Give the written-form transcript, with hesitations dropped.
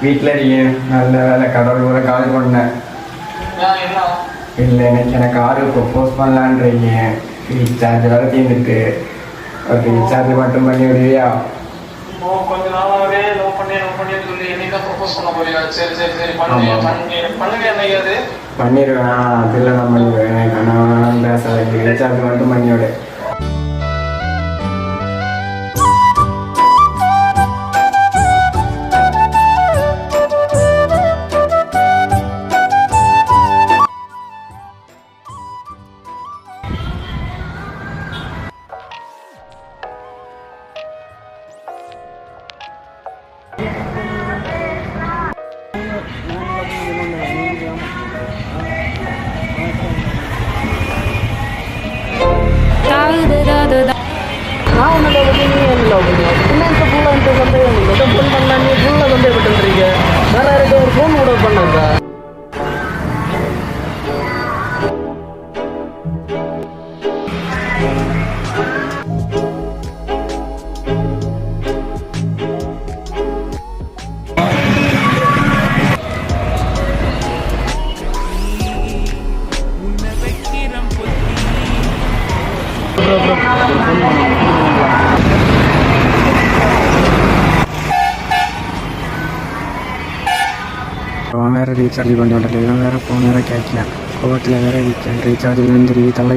வீட்டில் இருக்கேன். நல்ல வேலை, கடவுள் கூட கால் பண்ணேன். இல்லை, எனக்கு ஆறு ப்ரொப்போஸ் பண்ணலான்றீங்க. ரீசார்ஜ் வேறு தீர்ந்துட்டு, ஒரு ரீசார்ஜ் மட்டும் பண்ணி விடுவியா? கொஞ்ச நாளாவே லவ் பண்ணி சொல்லி என்னைக்கு ப்ரொபோஸ் பண்ண போறியா? சரி பண்ணுங்க. என்னைக்காது பண்ணிடுவேன். அதில் நான் பண்ணிடுவேன். நான் பேச ரீசார்ஜ் மட்டும் பண்ணி விடு. நான் உன்னை லவ் பண்ணி நீ என்ன லவ் பண்ணுவா? இன்னும் ஃபுல்லாக சந்தேகம் இல்லை. ஃபோன் பண்ணலாம், நீ ஃபுல்லாக சந்தேகப்பட்டுருக்கீங்க. வேற யாருக்கு ஒரு ஃபோன் கூட பண்ணாங்க. அவன் வேறு ரீசார்ஜ் பண்ணி விடல, இவன் வேறு ஃபோன் வேறு கேட்கல. கோவத்தில் வேறு ரீசார்ஜ் விழுந்துருவி தலை